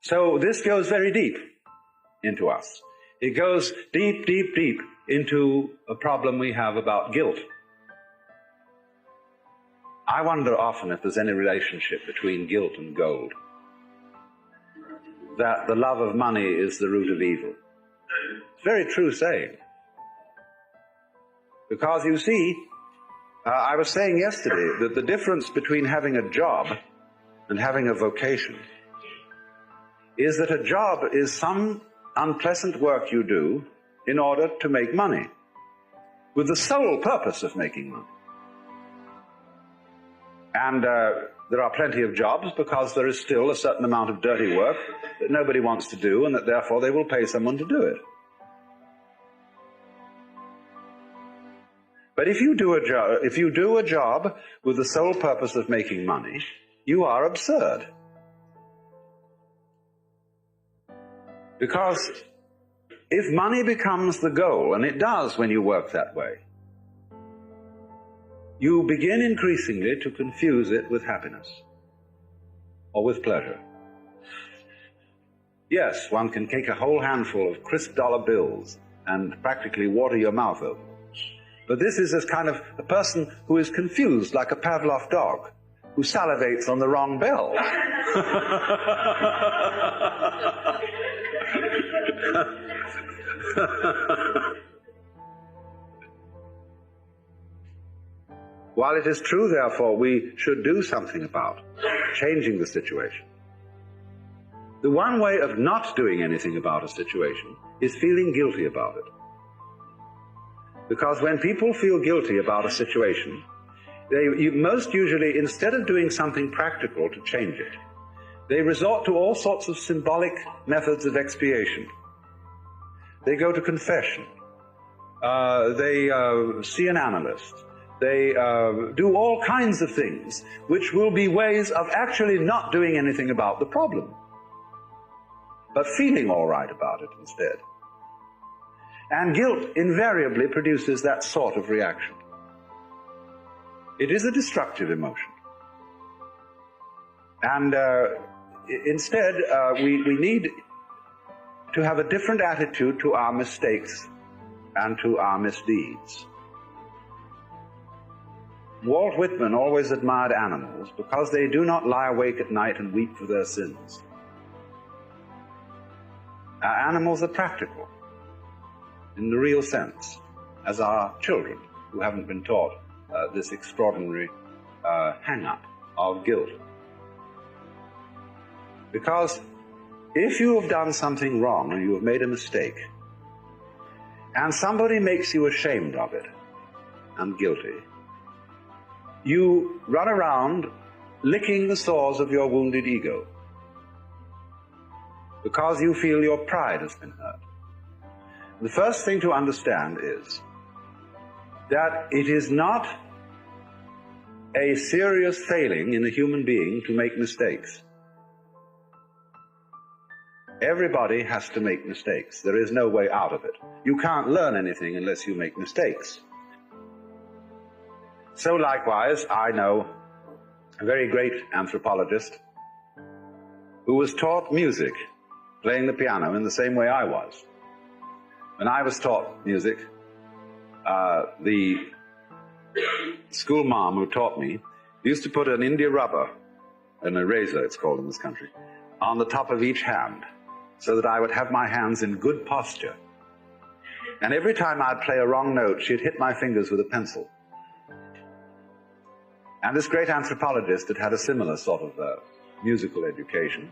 So this goes very deep into us. It goes deep, deep, deep into a problem we have about guilt. I wonder often if there's any relationship between guilt and gold. That the love of money is the root of evil. It's a very true saying. Because you see, I was saying yesterday that the difference between having a job and having a vocation is that a job is some unpleasant work you do in order to make money, with the sole purpose of making money. And there are plenty of jobs because there is still a certain amount of dirty work that nobody wants to do, and that therefore they will pay someone to do it. But if you do a job with the sole purpose of making money, you are absurd. Because if money becomes the goal, and it does when you work that way, you begin increasingly to confuse it with happiness or with pleasure. Yes, one can take a whole handful of crisp dollar bills and practically water your mouth over. But this is as kind of a person who is confused, like a Pavlov dog, who salivates on the wrong bell. While it is true, therefore, we should do something about changing the situation, the one way of not doing anything about a situation is feeling guilty about it. Because when people feel guilty about a situation, they most usually, instead of doing something practical to change it, they resort to all sorts of symbolic methods of expiation. They go to confession. They see an analyst. They do all kinds of things which will be ways of actually not doing anything about the problem, but feeling all right about it instead. And guilt invariably produces that sort of reaction. It is a destructive emotion. And instead, we need to have a different attitude to our mistakes and to our misdeeds. Walt Whitman always admired animals because they do not lie awake at night and weep for their sins. Our animals are practical in the real sense, as are children who haven't been taught this extraordinary hang-up of guilt. Because if you have done something wrong and you have made a mistake, and somebody makes you ashamed of it and guilty, you run around licking the sores of your wounded ego because you feel your pride has been hurt. The first thing to understand is that it is not a serious failing in a human being to make mistakes. Everybody has to make mistakes. There is no way out of it. You can't learn anything unless you make mistakes. So likewise, I know a very great anthropologist who was taught music, playing the piano in the same way I was. When I was taught music, the school mom who taught me used to put an India rubber, an eraser it's called in this country, on the top of each hand so that I would have my hands in good posture. And every time I'd play a wrong note, she'd hit my fingers with a pencil. And this great anthropologist had had a similar sort of musical education.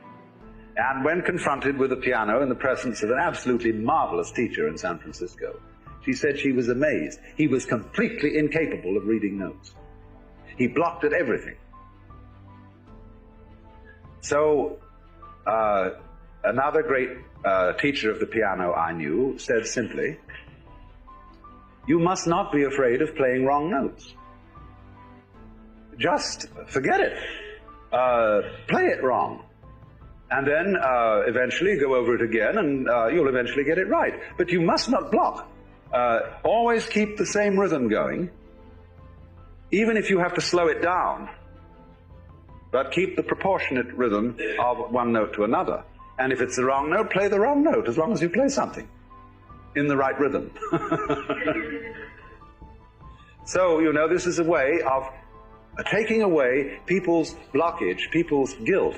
And when confronted with a piano in the presence of an absolutely marvelous teacher in San Francisco, she said she was amazed. He was completely incapable of reading notes. He blocked at everything. So, another great teacher of the piano I knew said simply, "You must not be afraid of playing wrong notes. Just forget it. Play it wrong. And then eventually go over it again and you'll eventually get it right. But you must not block. Always keep the same rhythm going, even if you have to slow it down. But keep the proportionate rhythm of one note to another. And if it's the wrong note, play the wrong note, as long as you play something in the right rhythm. So, you know, this is a way of taking away people's blockage, people's guilt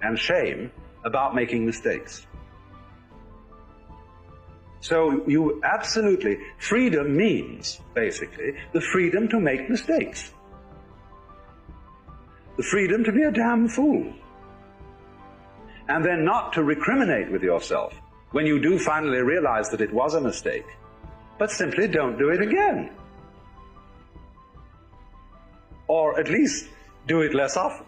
and shame about making mistakes. So you absolutely, freedom means, basically, the freedom to make mistakes. The freedom to be a damn fool. And then not to recriminate with yourself when you do finally realize that it was a mistake, but simply don't do it again. Or at least do it less often.